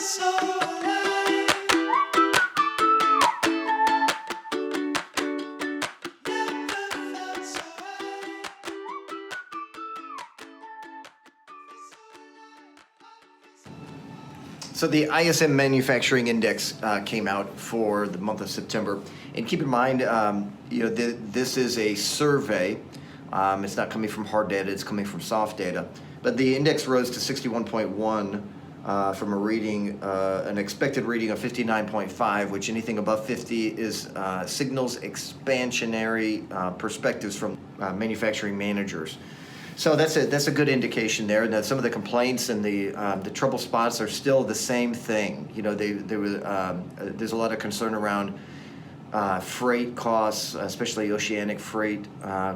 So the ISM Manufacturing Index came out for the month of September, and keep in mind, this is a survey. It's not coming from hard data; it's coming from soft data. But the index rose to 61.1 from a reading, an expected reading of 59.5, which anything above 50 is signals expansionary perspectives from manufacturing managers. So that's a good indication there. And that some of the complaints and the trouble spots are still the same thing. There's a lot of concern around freight costs, especially oceanic freight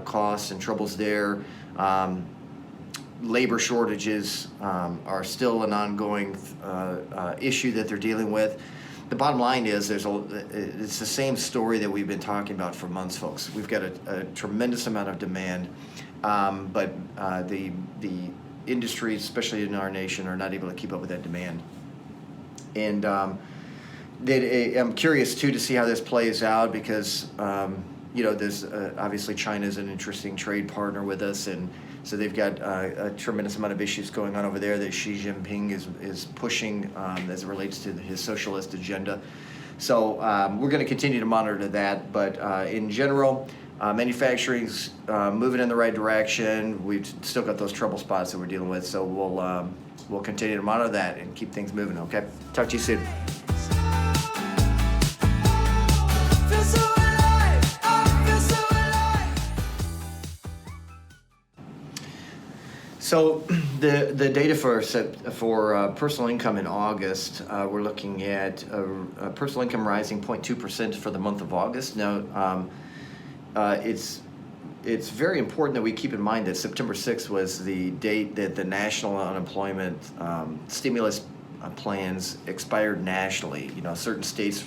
costs and troubles there. Labor shortages are still an ongoing issue that they're dealing with. The bottom line is it's the same story that we've been talking about for months, folks. We've got a tremendous amount of demand, but the industries, especially in our nation, are not able to keep up with that demand. And I'm curious too to see how this plays out because there's obviously China's an interesting trade partner with us, and so they've got a tremendous amount of issues going on over there that Xi Jinping is pushing as it relates to his socialist agenda. So we're going to continue to monitor that, but in general, manufacturing's moving in the right direction. We've still got those trouble spots that we're dealing with, so we'll continue to monitor that and keep things moving. Okay, talk to you soon. So the data for personal income in August, we're looking at personal income rising 0.2% for the month of August. Now, it's very important that we keep in mind that September 6th was the date that the national unemployment stimulus plans expired nationally. Certain states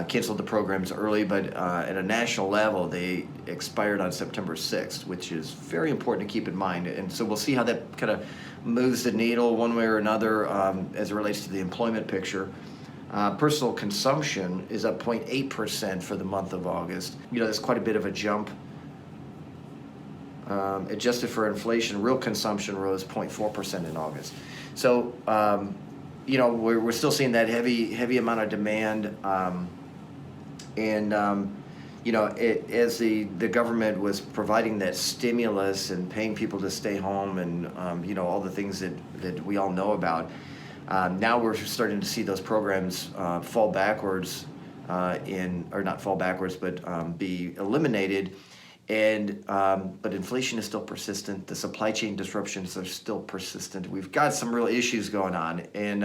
canceled the programs early, but at a national level, they expired on September 6th, which is very important to keep in mind. And so we'll see how that kind of moves the needle one way or another as it relates to the employment picture. Personal consumption is up 0.8% for the month of August. That's quite a bit of a jump. Adjusted for inflation, real consumption rose 0.4% in August. So, we're still seeing that heavy amount of demand. As the government was providing that stimulus and paying people to stay home and, all the things that we all know about, now we're starting to see those programs fall backwards or not fall backwards, but be eliminated. But inflation is still persistent. The supply chain disruptions are still persistent. We've got some real issues going on, and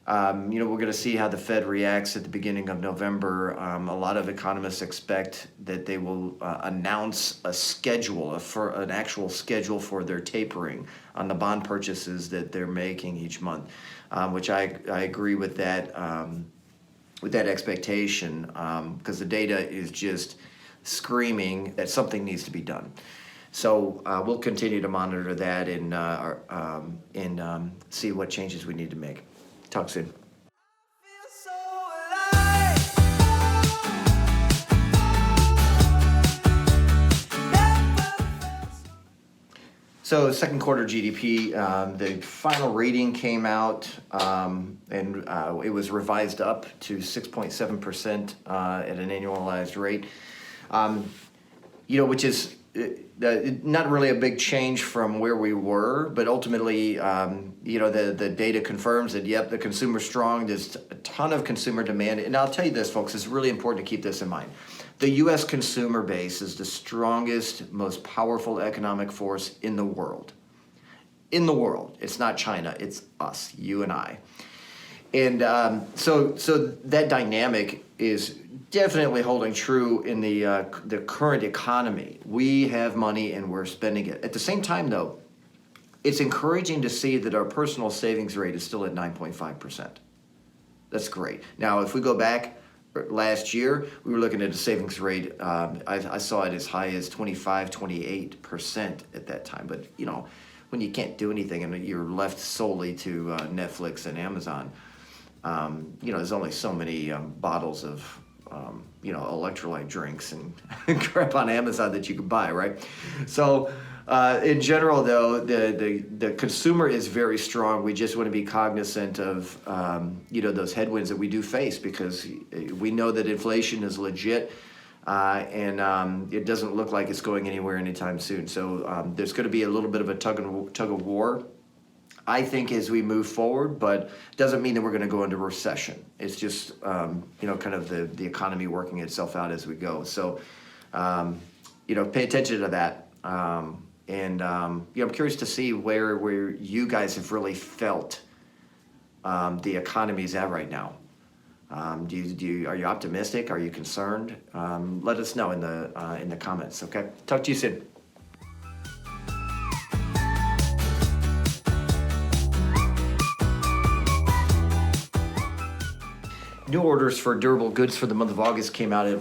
we're going to see how the Fed reacts at the beginning of November. A lot of economists expect that they will announce a schedule, an actual schedule for their tapering on the bond purchases that they're making each month, which I agree with that expectation because the data is just screaming that something needs to be done. So we'll continue to monitor that and see what changes we need to make. Talk soon. So second quarter GDP, the final reading came out and it was revised up to 6.7% at an annualized rate. Which is not really a big change from where we were, but ultimately, the data confirms that, yep, the consumer's strong. There's a ton of consumer demand. And I'll tell you this, folks, it's really important to keep this in mind. The U.S. consumer base is the strongest, most powerful economic force in the world. In the world. It's not China. It's us, you and I. And so that dynamic is definitely holding true in the current economy. We have money and we're spending it. At the same time, though, it's encouraging to see that our personal savings rate is still at 9.5%. That's great. Now, if we go back last year, we were looking at a savings rate. I saw it as high as 25, 28% at that time. But, when you can't do anything and you're left solely to Netflix and Amazon. There's only so many bottles of electrolyte drinks and crap on Amazon that you can buy, right? So in general, though, the consumer is very strong. We just want to be cognizant of those headwinds that we do face, because we know that inflation is legit, and it doesn't look like it's going anywhere anytime soon. So there's going to be a little bit of a tug of war, I think, as we move forward, but doesn't mean that we're going to go into recession. It's just, kind of the economy working itself out as we go. So, pay attention to that. I'm curious to see where you guys have really felt the economy's at right now. Are you optimistic? Are you concerned? Let us know in the comments. Okay. Talk to you soon. New orders for durable goods for the month of August came out at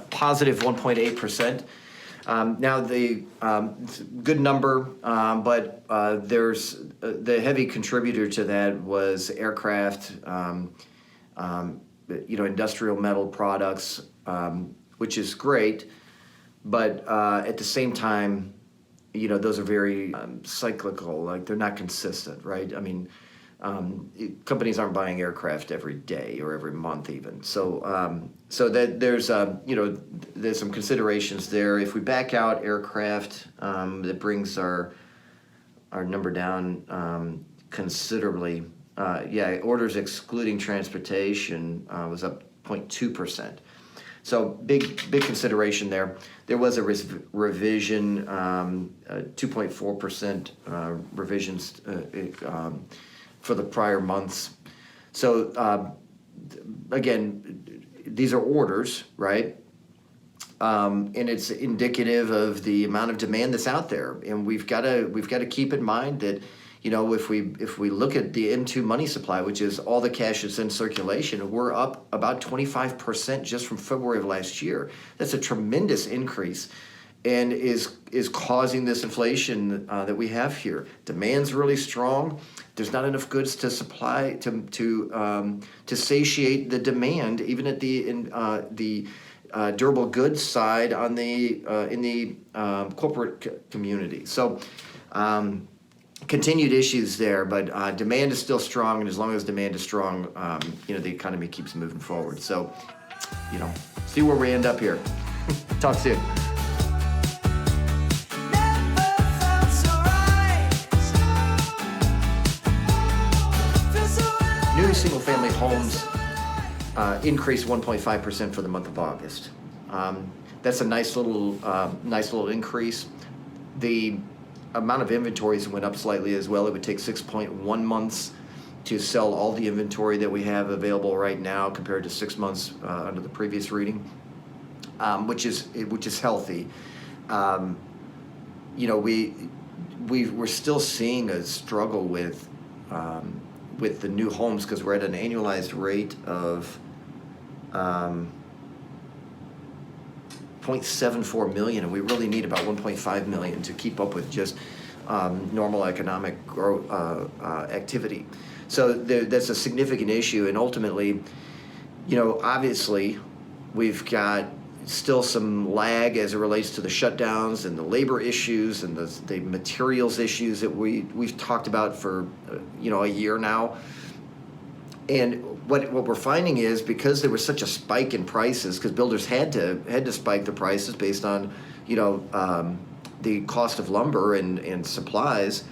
positive 1.8%. Now the good number, but there's the heavy contributor to that was aircraft, industrial metal products, which is great, but at the same time, those are very cyclical. Like, they're not consistent, right? I mean, companies aren't buying aircraft every day or every month even. So that there's some considerations there. If we back out aircraft, that brings our number down considerably. Orders excluding transportation was up 0.2%. So big consideration there. There was a revision, 2.4% revisions for the prior months. So again, these are orders, right? And it's indicative of the amount of demand that's out there. And we've got to keep in mind that, if we look at the M2 money supply, which is all the cash that's in circulation, we're up about 25% just from February of last year. That's a tremendous increase, and is causing this inflation that we have here. Demand's really strong. There's not enough goods to supply to satiate the demand, even at the durable goods side in the corporate community. So continued issues there, but demand is still strong, and as long as demand is strong, the economy keeps moving forward. So, see where we end up here. Talk soon. New single-family homes increased 1.5% for the month of August. That's a nice little increase. The amount of inventories went up slightly as well. It would take 6.1 months to sell all the inventory that we have available right now, compared to 6 months under the previous reading, which is healthy. We're still seeing a struggle with the new homes, because we're at an annualized rate of 0.74 million, and we really need about 1.5 million to keep up with just normal economic growth activity. So that's a significant issue, and ultimately, obviously, we've got still some lag as it relates to the shutdowns and the labor issues and the materials issues that we've talked about for a year now. And what we're finding is, because there was such a spike in prices, because builders had to spike the prices based on the cost of lumber and supplies,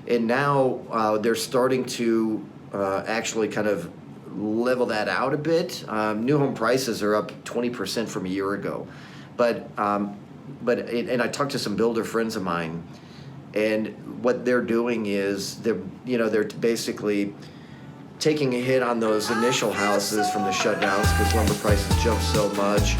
and now they're starting to actually kind of level that out a bit. New home prices are up 20% from a year ago, and I talked to some builder friends of mine, and what they're doing is they're basically taking a hit on those initial houses from the shutdowns, because lumber prices jumped so much.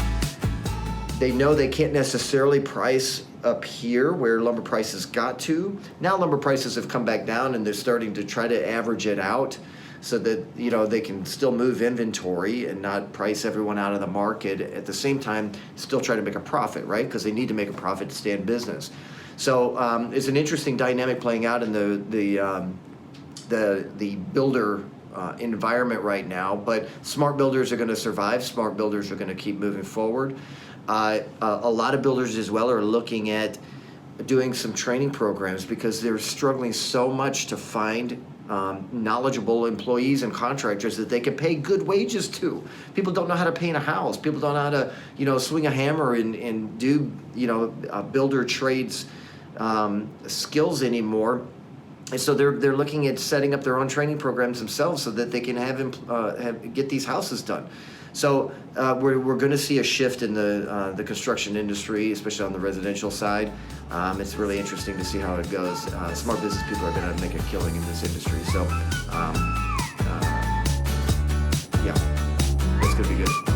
They know they can't necessarily price up here where lumber prices got to. Now lumber prices have come back down, and they're starting to try to average it out, so that they can still move inventory and not price everyone out of the market. At the same time, still try to make a profit, right? Because they need to make a profit to stay in business. So it's an interesting dynamic playing out in the builder environment right now, but smart builders are going to survive. Smart builders are going to keep moving forward. A lot of builders as well are looking at doing some training programs because they're struggling so much to find knowledgeable employees and contractors that they can pay good wages to. People don't know how to paint a house. People don't know how to, swing a hammer and do, builder trades skills anymore. And so they're looking at setting up their own training programs themselves so that they can get these houses done. So we're going to see a shift in the construction industry, especially on the residential side. It's really interesting to see how it goes. Smart business people are going to make a killing in this industry. So yeah, it's going to be good.